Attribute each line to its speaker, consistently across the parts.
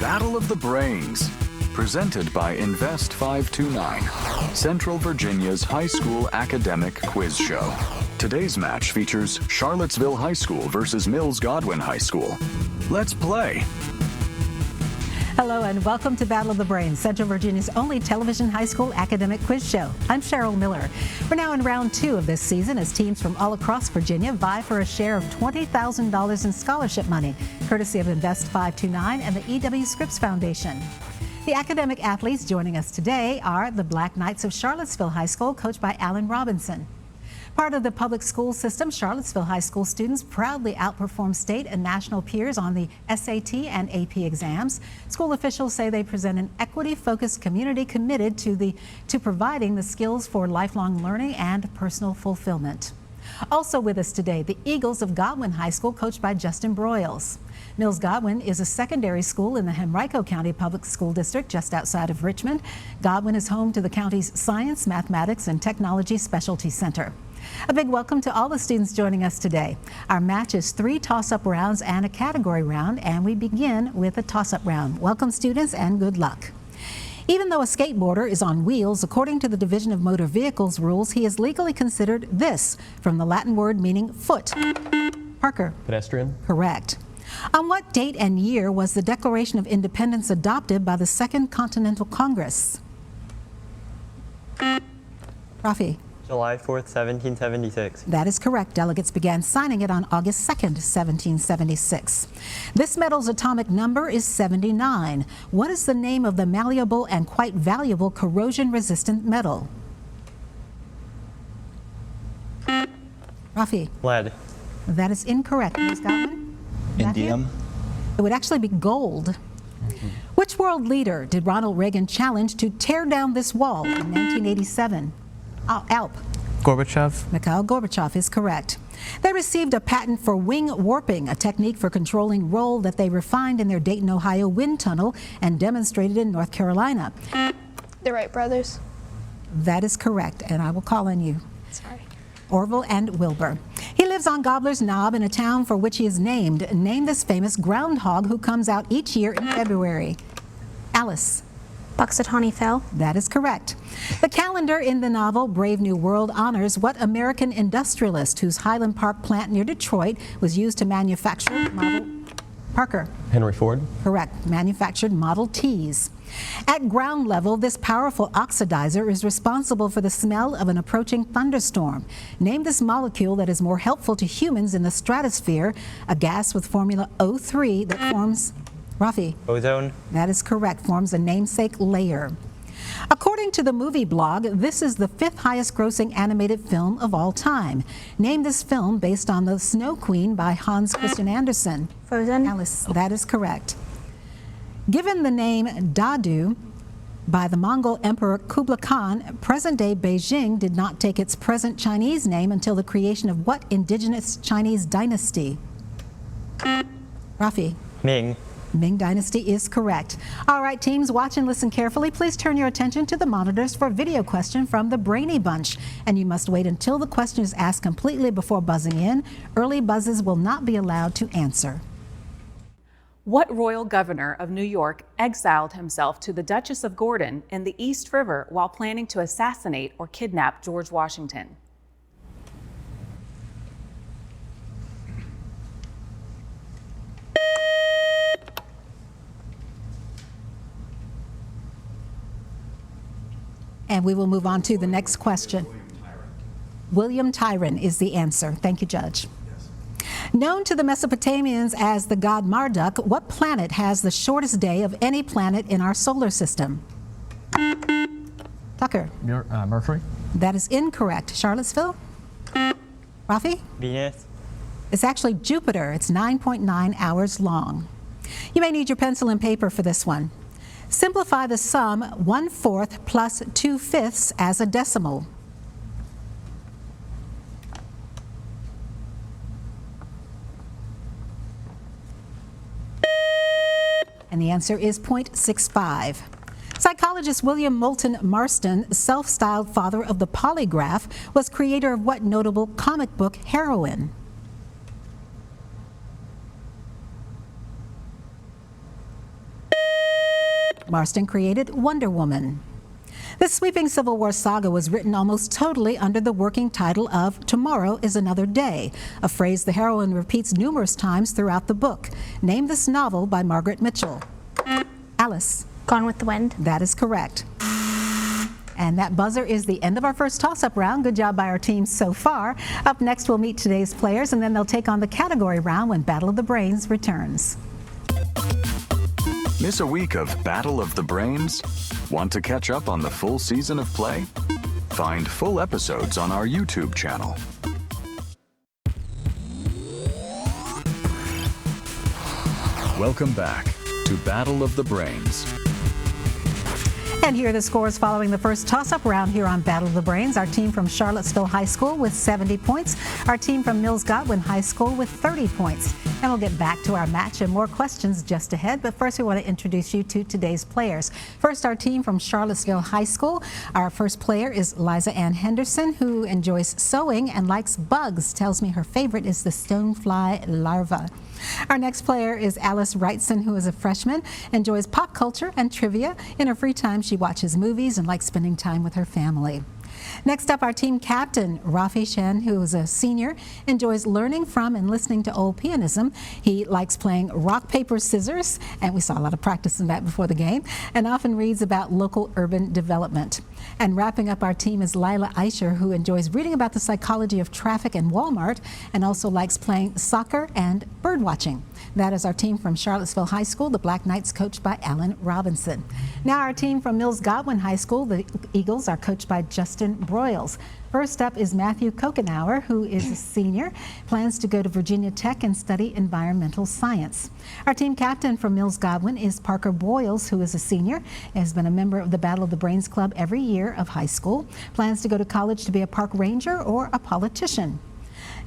Speaker 1: Battle of the Brains, presented by Invest 529, Central Virginia's high school academic quiz show. Today's match features Charlottesville High School versus Mills Godwin High School. Let's play.
Speaker 2: Hello and welcome to Battle of the Brains, Central Virginia's only television high school academic quiz show. I'm Cheryl Miller. We're now in round 2 of this season as teams from all across Virginia vie for a share of $20,000 in scholarship money, courtesy of Invest 529 and the E.W. Scripps Foundation. The academic athletes joining us today are the Black Knights of Charlottesville High School, coached by Alan Robinson. Part of the public school system, Charlottesville High School students proudly outperform state and national peers on the SAT and AP exams. School officials say they present an equity-focused community committed to providing the skills for lifelong learning and personal fulfillment. Also with us today, the Eagles of Godwin High School, coached by Justin Broyles. Mills Godwin is a secondary school in the Henrico County Public School District just outside of Richmond. Godwin is home to the county's Science, Mathematics, and Technology Specialty Center. A big welcome to all the students joining us today. Our match is 3 toss-up rounds and a category round, and we begin with a toss-up round. Welcome, students, and good luck. Even though a skateboarder is on wheels, according to the Division of Motor Vehicles rules, he is legally considered this, from the Latin word meaning foot. Parker.
Speaker 3: Pedestrian.
Speaker 2: Correct. On what date and year was the Declaration of Independence adopted by the Second Continental Congress? Rafi.
Speaker 4: July 4th, 1776.
Speaker 2: That is correct. Delegates began signing it on August 2nd, 1776. This metal's atomic number is 79. What is the name of the malleable and quite valuable corrosion-resistant metal? Rafi.
Speaker 4: Lead.
Speaker 2: That is incorrect. Ms. Godwin?
Speaker 5: Indium.
Speaker 2: It would actually be gold. Which world leader did Ronald Reagan challenge to tear down this wall in 1987? Alp.
Speaker 5: Gorbachev.
Speaker 2: Mikhail Gorbachev is correct. They received a patent for wing warping, a technique for controlling roll that they refined in their Dayton, Ohio wind tunnel and demonstrated in North Carolina.
Speaker 6: The Wright brothers.
Speaker 2: That is correct, and I will call on you.
Speaker 6: Sorry.
Speaker 2: Orville and Wilbur. He lives on Gobbler's Knob in a town for which he is named. Name this famous groundhog who comes out each year in February. Alice.
Speaker 6: Puxatawney Phil.
Speaker 2: That is correct. The calendar in the novel Brave New World honors what American industrialist whose Highland Park plant near Detroit was used to manufacture Model Parker.
Speaker 3: Henry Ford.
Speaker 2: Correct. Manufactured Model Ts. At ground level, this powerful oxidizer is responsible for the smell of an approaching thunderstorm. Name this molecule that is more helpful to humans in the stratosphere, a gas with formula O3 that forms Rafi.
Speaker 4: Ozone.
Speaker 2: That is correct. Forms a namesake layer. According to the movie blog, this is the 5th highest grossing animated film of all time. Name this film based on The Snow Queen by Hans Christian Andersen.
Speaker 6: Frozen.
Speaker 2: Alice. That is correct. Given the name Dadu by the Mongol Emperor Kublai Khan, present-day Beijing did not take its present Chinese name until the creation of what indigenous Chinese dynasty? Rafi.
Speaker 4: Ming.
Speaker 2: Ming Dynasty is correct. All right, teams, watch and listen carefully. Please turn your attention to the monitors for a video question from the Brainy Bunch. And you must wait until the question is asked completely before buzzing in. Early buzzes will not be allowed to answer.
Speaker 7: What royal governor of New York exiled himself to the Duchess of Gordon in the East River while planning to assassinate or kidnap George Washington?
Speaker 2: And we will move on to the next question. William Tyrone is the answer. Thank you, Judge. Known to the Mesopotamians as the god Marduk, what planet has the shortest day of any planet in our solar system? Tucker.
Speaker 5: Mercury.
Speaker 2: That is incorrect. Charlottesville? Rafi?
Speaker 4: Venus.
Speaker 2: It's actually Jupiter. It's 9.9 hours long. You may need your pencil and paper for this one. Simplify the sum 1/4 plus 2/5 as a decimal. And the answer is 0.65. Psychologist William Moulton Marston, self-styled father of the polygraph, was creator of what notable comic book heroine? Marston created Wonder Woman. This sweeping Civil War saga was written almost totally under the working title of Tomorrow is Another Day, a phrase the heroine repeats numerous times throughout the book. Name this novel by Margaret Mitchell. Alice.
Speaker 6: Gone with the Wind.
Speaker 2: That is correct. And that buzzer is the end of our first toss-up round. Good job by our team so far. Up next, we'll meet today's players, and then they'll take on the category round when Battle of the Brains returns.
Speaker 1: Miss a week of Battle of the Brains? Want to catch up on the full season of play? Find full episodes on our YouTube channel. Welcome back to Battle of the Brains.
Speaker 2: And here are the scores following the first toss-up round here on Battle of the Brains. Our team from Charlottesville High School with 70 points. Our team from Mills Godwin High School with 30 points. And we'll get back to our match and more questions just ahead. But first, we want to introduce you to today's players. First, our team from Charlottesville High School. Our first player is Liza Ann Henderson, who enjoys sewing and likes bugs. Tells me her favorite is the stonefly larva. Our next player is Alice Wrightson, who is a freshman, enjoys pop culture and trivia. In her free time, she watches movies and likes spending time with her family. Next up, our team captain, Rafi Shen, who is a senior, enjoys learning from and listening to old pianism. He likes playing rock, paper, scissors, and we saw a lot of practice in that before the game, and often reads about local urban development. And wrapping up our team is Lila Eicher, who enjoys reading about the psychology of traffic and Walmart, and also likes playing soccer and bird watching. That is our team from Charlottesville High School, the Black Knights, coached by Alan Robinson. Now our team from Mills Godwin High School, the Eagles, are coached by Justin Broyles. First up is Matthew Kokenauer, who is a senior, plans to go to Virginia Tech and study environmental science. Our team captain from Mills Godwin is Parker Boyles, who is a senior, has been a member of the Battle of the Brains Club every year of high school, plans to go to college to be a park ranger or a politician.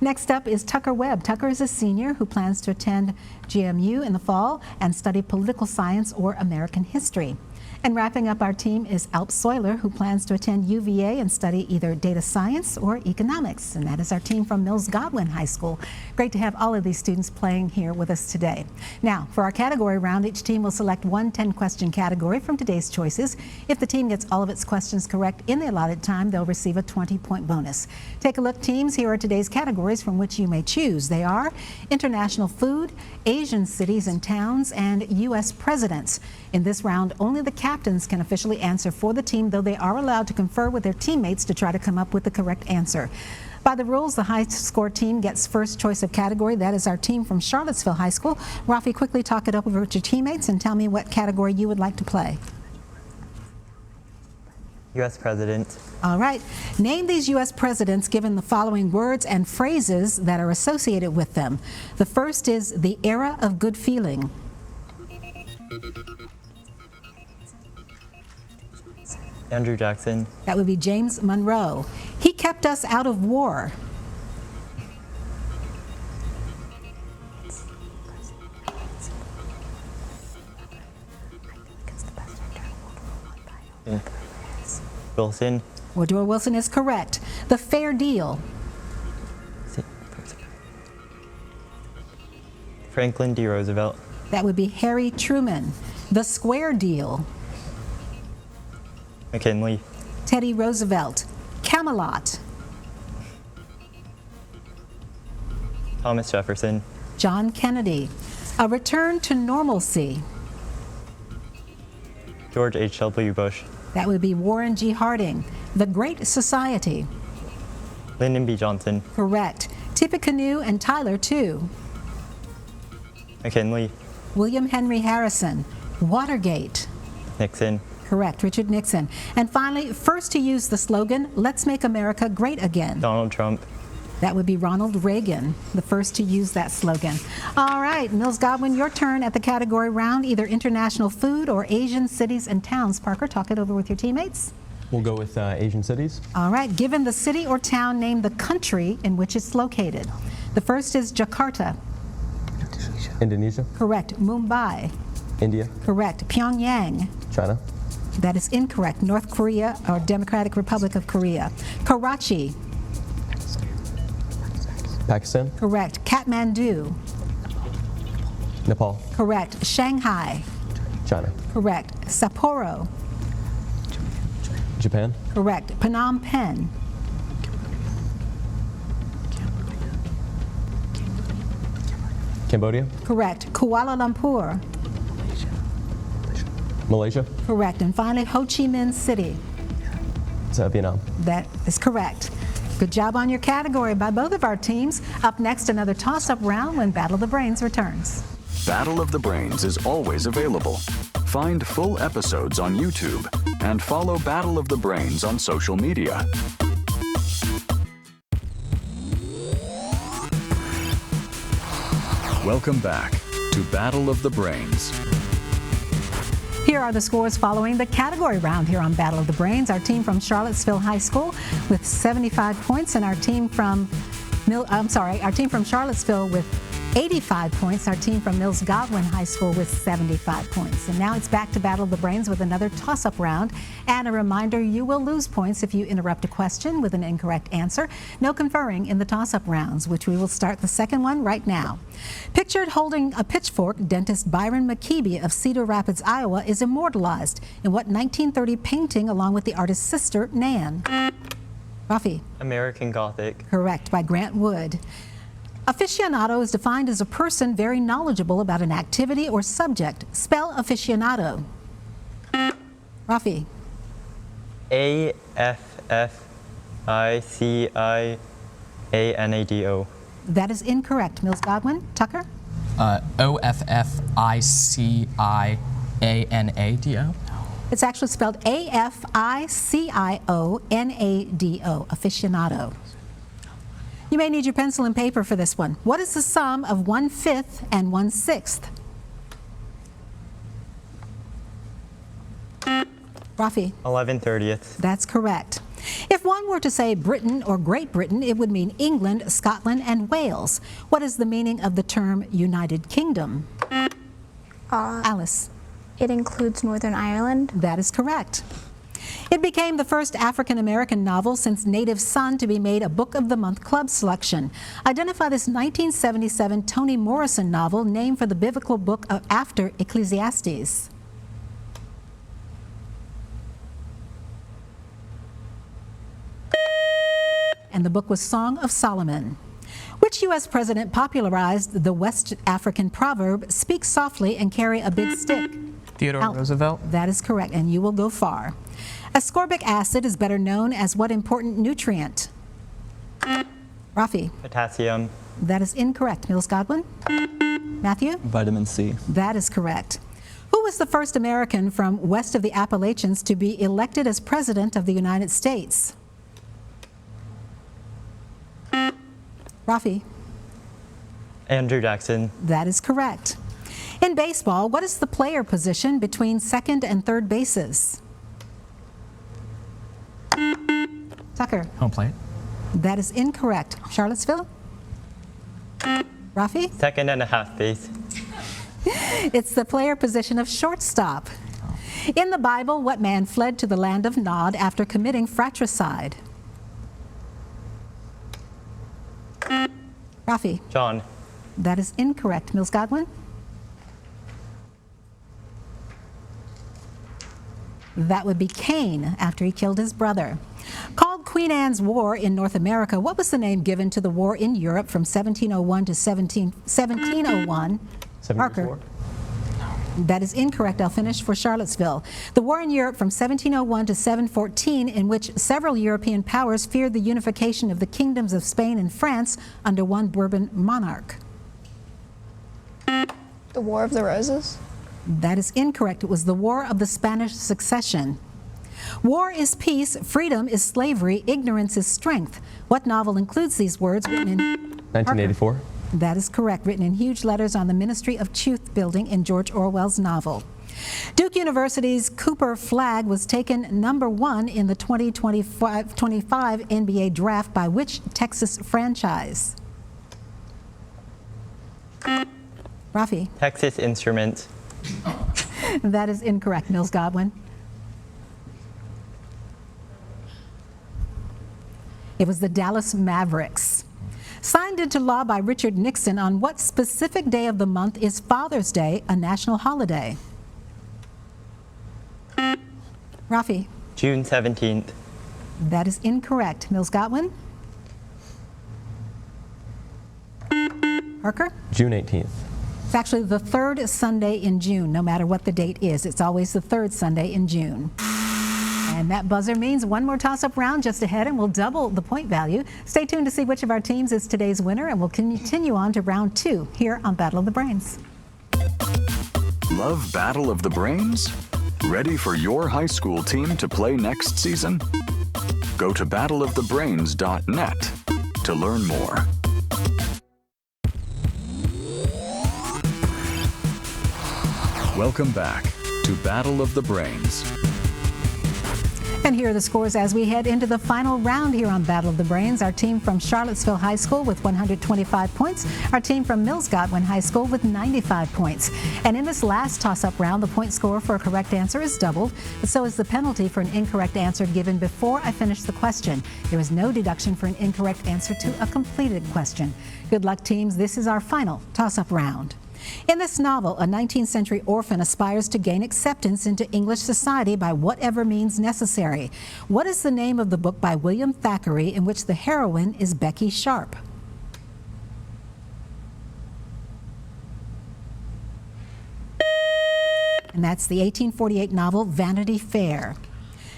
Speaker 2: Next up is Tucker Webb. Tucker is a senior who plans to attend GMU in the fall and study political science or American history. And wrapping up our team is Alp Soiler, who plans to attend UVA and study either data science or economics. And that is our team from Mills Godwin High School. Great to have all of these students playing here with us today. Now, for our category round, each team will select one 10-question category from today's choices. If the team gets all of its questions correct in the allotted time, they'll receive a 20-point bonus. Take a look, teams. Here are today's categories from which you may choose. They are international food, Asian cities and towns, and U.S. presidents. In this round, only the captains can officially answer for the team, though they are allowed to confer with their teammates to try to come up with the correct answer. By the rules, the high-score team gets first choice of category. That is our team from Charlottesville High School. Rafi, quickly talk it over with your teammates and tell me what category you would like to play.
Speaker 4: U.S. President.
Speaker 2: All right. Name these U.S. presidents given the following words and phrases that are associated with them. The first is the era of good feeling.
Speaker 4: Andrew Jackson.
Speaker 2: That would be James Monroe. He kept us out of war.
Speaker 4: Wilson.
Speaker 2: Woodrow Wilson is correct. The Fair Deal.
Speaker 4: Franklin D. Roosevelt.
Speaker 2: That would be Harry Truman. The Square Deal.
Speaker 4: McKinley.
Speaker 2: Teddy Roosevelt. Camelot.
Speaker 4: Thomas Jefferson.
Speaker 2: John Kennedy. A return to normalcy.
Speaker 4: George H.W. Bush.
Speaker 2: That would be Warren G. Harding. The Great Society.
Speaker 4: Lyndon B. Johnson.
Speaker 2: Correct. Tippecanoe and Tyler, too.
Speaker 4: McKinley.
Speaker 2: William Henry Harrison. Watergate.
Speaker 4: Nixon.
Speaker 2: Correct, Richard Nixon. And finally, first to use the slogan, "Let's make America great again."
Speaker 4: Donald Trump.
Speaker 2: That would be Ronald Reagan, the first to use that slogan. All right, Mills Godwin, your turn at the category round, either international food or Asian cities and towns. Parker, talk it over with your teammates.
Speaker 5: We'll go with Asian cities.
Speaker 2: All right, given the city or town, name the country in which it's located. The first is Jakarta.
Speaker 5: Indonesia.
Speaker 2: Correct. Mumbai.
Speaker 5: India.
Speaker 2: Correct. Pyongyang.
Speaker 5: China.
Speaker 2: That is incorrect. North Korea or Democratic Republic of Korea. Karachi.
Speaker 5: Pakistan.
Speaker 2: Correct. Kathmandu.
Speaker 5: Nepal.
Speaker 2: Correct. Shanghai.
Speaker 5: China.
Speaker 2: Correct. Sapporo.
Speaker 5: Japan.
Speaker 2: Correct. Phnom Penh.
Speaker 5: Cambodia.
Speaker 2: Correct. Kuala Lumpur.
Speaker 5: Malaysia.
Speaker 2: Correct. And finally, Ho Chi Minh City.
Speaker 5: Vietnam.
Speaker 2: That is correct. Good job on your category by both of our teams. Up next, another toss-up round when Battle of the Brains returns.
Speaker 1: Battle of the Brains is always available. Find full episodes on YouTube and follow Battle of the Brains on social media. Welcome back to Battle of the Brains.
Speaker 2: Here are the scores following the category round here on Battle of the Brains. Our team from Charlottesville High School with 75 points, and our team from Charlottesville with 85 points. Our team from Mills Godwin High School with 75 points. And now it's back to Battle of the Brains with another toss-up round. And a reminder, you will lose points if you interrupt a question with an incorrect answer. No conferring in the toss-up rounds, which we will start the second one right now. Pictured holding a pitchfork, dentist Byron McKeeby of Cedar Rapids, Iowa, is immortalized in what 1930 painting along with the artist's sister, Nan? Rafi.
Speaker 4: American Gothic.
Speaker 2: Correct, by Grant Wood. Aficionado is defined as a person very knowledgeable about an activity or subject. Spell aficionado. Rafi.
Speaker 4: AFFICIANADO.
Speaker 2: That is incorrect. Mills Godwin. Tucker.
Speaker 3: OFFICIANADO.
Speaker 2: It's actually spelled AFICIONADO. Aficionado. You may need your pencil and paper for this one. What is the sum of 1/5 and 1/6? Rafi.
Speaker 4: 11/30.
Speaker 2: That's correct. If one were to say Britain or Great Britain, it would mean England, Scotland, and Wales. What is the meaning of the term United Kingdom? Alice.
Speaker 6: It includes Northern Ireland.
Speaker 2: That is correct. It became the first African-American novel since Native Son to be made a Book of the Month Club selection. Identify this 1977 Toni Morrison novel named for the biblical book after Ecclesiastes. And the book was Song of Solomon. Which U.S. president popularized the West African proverb, speak softly and carry a big stick?
Speaker 3: Theodore Roosevelt.
Speaker 2: That is correct, and you will go far. Ascorbic acid is better known as what important nutrient? Rafi.
Speaker 4: Potassium.
Speaker 2: That is incorrect. Mills Godwin. Matthew.
Speaker 5: Vitamin C.
Speaker 2: That is correct. Who was the first American from west of the Appalachians to be elected as President of the United States? Rafi.
Speaker 4: Andrew Jackson.
Speaker 2: That is correct. In baseball, what is the player position between second and third bases? Tucker.
Speaker 3: Home plate.
Speaker 2: That is incorrect. Charlottesville? Rafi?
Speaker 4: Second and a half base.
Speaker 2: It's the player position of shortstop. In the Bible, what man fled to the land of Nod after committing fratricide? Rafi?
Speaker 4: John.
Speaker 2: That is incorrect. Mills Godwin? That would be Cain after he killed his brother. Called Queen Anne's War in North America, what was the name given to the war in Europe from 1701 to 1701? Parker. That is incorrect. I'll finish for Charlottesville. The war in Europe from 1701 to 714, in which several European powers feared the unification of the kingdoms of Spain and France under one Bourbon monarch.
Speaker 6: The War of the Roses.
Speaker 2: That is incorrect. It was the War of the Spanish Succession. War is peace, freedom is slavery, ignorance is strength. What novel includes these words written in
Speaker 5: 1984.
Speaker 2: Parker? That is correct, written in huge letters on the Ministry of Truth building in George Orwell's novel. Duke University's Cooper flag was taken #1 in the 2025 NBA draft by which Texas franchise? Rafi?
Speaker 4: Texas Instruments.
Speaker 2: That is incorrect. Mills Godwin? It was the Dallas Mavericks. Signed into law by Richard Nixon, on what specific day of the month is Father's Day a national holiday? Rafi?
Speaker 4: June 17th.
Speaker 2: That is incorrect. Mills Godwin? Parker?
Speaker 5: June 18th.
Speaker 2: It's actually the third Sunday in June, no matter what the date is. It's always the third Sunday in June. And that buzzer means one more toss-up round just ahead, and we'll double the point value. Stay tuned to see which of our teams is today's winner, and we'll continue on to round 2 here on Battle of the Brains.
Speaker 1: Love Battle of the Brains? Ready for your high school team to play next season? Go to battleofthebrains.net to learn more. Welcome back to Battle of the Brains.
Speaker 2: And here are the scores as we head into the final round here on Battle of the Brains. Our team from Charlottesville High School with 125 points. Our team from Mills Godwin High School with 95 points. And in this last toss-up round, the point score for a correct answer is doubled, but so is the penalty for an incorrect answer given before I finish the question. There is no deduction for an incorrect answer to a completed question. Good luck, teams. This is our final toss-up round. In this novel, a 19th century orphan aspires to gain acceptance into English society by whatever means necessary. What is the name of the book by William Thackeray in which the heroine is Becky Sharp? And that's the 1848 novel Vanity Fair.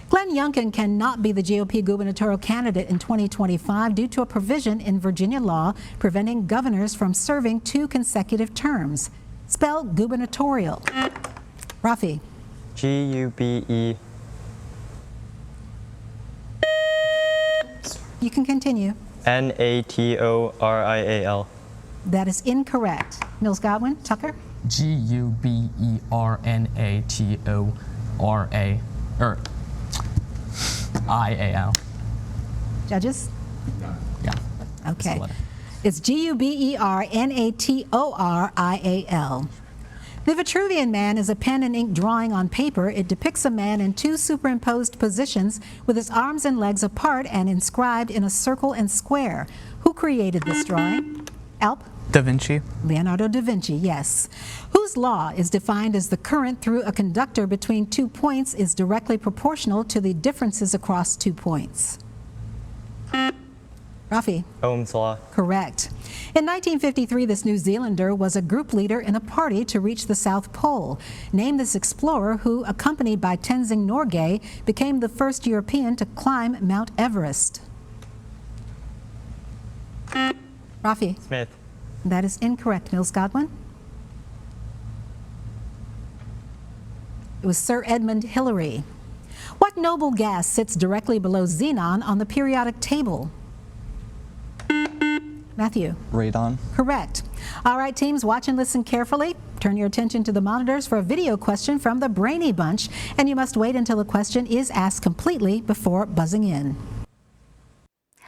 Speaker 2: Glenn Youngkin cannot be the GOP gubernatorial candidate in 2025 due to a provision in Virginia law preventing governors from serving 2 consecutive terms. Spell gubernatorial. Rafi?
Speaker 4: G-U-B-E.
Speaker 2: You can continue.
Speaker 4: N-A-T-O-R-I-A-L.
Speaker 2: That is incorrect. Mills Godwin? Tucker?
Speaker 3: G-U-B-E-R-N-A-T-O-R-A. I-A-L.
Speaker 2: Judges?
Speaker 3: Yeah.
Speaker 2: Okay. It's G-U-B-E-R-N-A-T-O-R-I-A-L. The Vitruvian Man is a pen and ink drawing on paper. It depicts a man in 2 superimposed positions with his arms and legs apart and inscribed in a circle and square. Who created this drawing? Alp?
Speaker 3: Da Vinci.
Speaker 2: Leonardo da Vinci, yes. Whose law is defined as the current through a conductor between 2 points is directly proportional to the differences across 2 points? Rafi?
Speaker 4: Ohm's law.
Speaker 2: Correct. In 1953, this New Zealander was a group leader in a party to reach the South Pole. Name this explorer who, accompanied by Tenzing Norgay, became the first European to climb Mount Everest. Rafi?
Speaker 4: Smith.
Speaker 2: That is incorrect. Mills Godwin? It was Sir Edmund Hillary. What noble gas sits directly below xenon on the periodic table? Matthew?
Speaker 5: Radon.
Speaker 2: Correct. All right, teams, watch and listen carefully. Turn your attention to the monitors for a video question from the Brainy Bunch, and you must wait until the question is asked completely before buzzing in.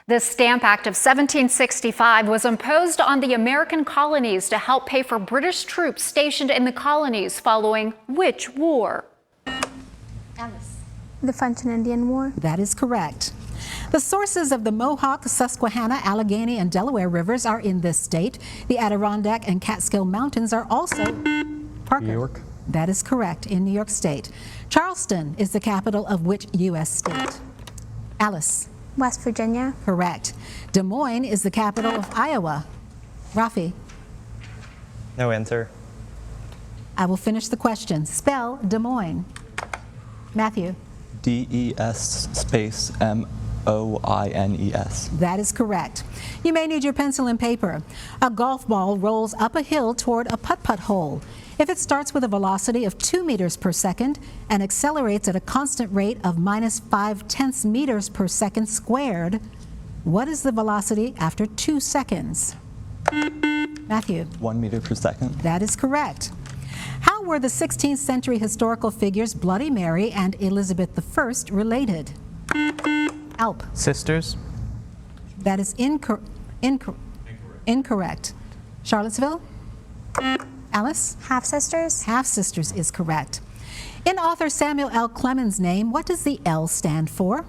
Speaker 8: The Stamp Act of 1765 was imposed on the American colonies to help pay for British troops stationed in the colonies following which war?
Speaker 2: Alice?
Speaker 6: The French and Indian War.
Speaker 2: That is correct. The sources of the Mohawk, Susquehanna, Allegheny, and Delaware rivers are in this state. The Adirondack and Catskill Mountains are also Parker.
Speaker 5: New York.
Speaker 2: That is correct, in New York State. Charleston is the capital of which U.S. state? Alice?
Speaker 6: West Virginia.
Speaker 2: Correct. Des Moines is the capital of Iowa. Rafi?
Speaker 4: No answer.
Speaker 2: I will finish the question. Spell Des Moines. Matthew?
Speaker 5: D-E-S space M-O-I-N-E-S.
Speaker 2: That is correct. You may need your pencil and paper. A golf ball rolls up a hill toward a putt-putt hole. If it starts with a velocity of 2 meters per second and accelerates at a constant rate of -5/10 meters per second squared, what is the velocity after 2 seconds? Matthew?
Speaker 5: 1 meter per second.
Speaker 2: That is correct. How were the 16th century historical figures Bloody Mary and Elizabeth I related? Alp?
Speaker 3: Sisters.
Speaker 2: That is incorrect. Charlottesville? Alice?
Speaker 6: Half-sisters.
Speaker 2: Half-sisters is correct. In author Samuel L. Clemens' name, what does the L stand for?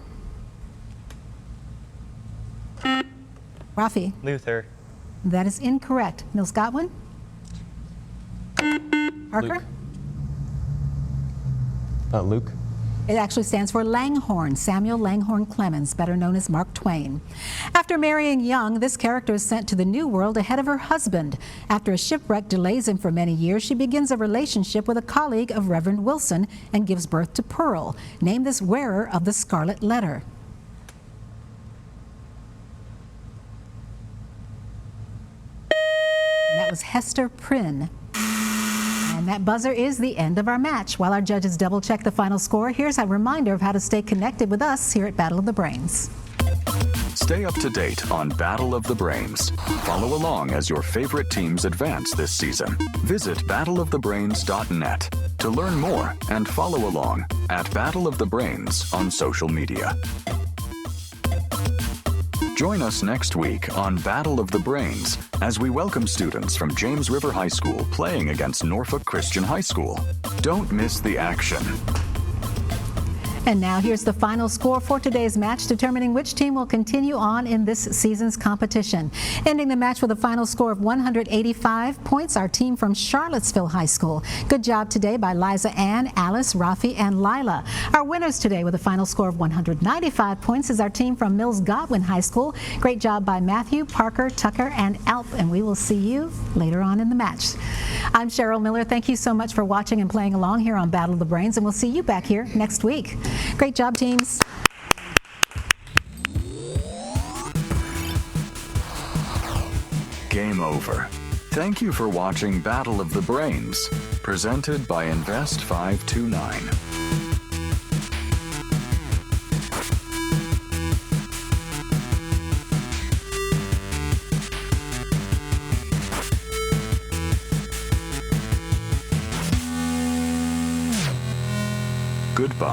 Speaker 2: Rafi?
Speaker 4: Luther.
Speaker 2: That is incorrect. Mills Godwin? Parker?
Speaker 5: Luke. Luke.
Speaker 2: It actually stands for Langhorne, Samuel Langhorne Clemens, better known as Mark Twain. After marrying young, this character is sent to the New World ahead of her husband. After a shipwreck delays him for many years, she begins a relationship with a colleague of Reverend Wilson and gives birth to Pearl, named this wearer of the Scarlet Letter. And that was Hester Prynne. And that buzzer is the end of our match. While our judges double-check the final score, here's a reminder of how to stay connected with us here at Battle of the Brains.
Speaker 1: Stay up to date on Battle of the Brains. Follow along as your favorite teams advance this season. Visit battleofthebrains.net to learn more and follow along at Battle of the Brains on social media. Join us next week on Battle of the Brains as we welcome students from James River High School playing against Norfolk Christian High School. Don't miss the action.
Speaker 2: And now here's the final score for today's match, determining which team will continue on in this season's competition. Ending the match with a final score of 185 points, our team from Charlottesville High School. Good job today by Liza Ann, Alice, Rafi, and Lila. Our winners today with a final score of 195 points is our team from Mills Godwin High School. Great job by Matthew, Parker, Tucker, and Alp, and we will see you later on in the match. I'm Cheryl Miller. Thank you so much for watching and playing along here on Battle of the Brains, and we'll see you back here next week. Great job, teams.
Speaker 1: Game over. Thank you for watching Battle of the Brains, presented by Invest 529. Goodbye.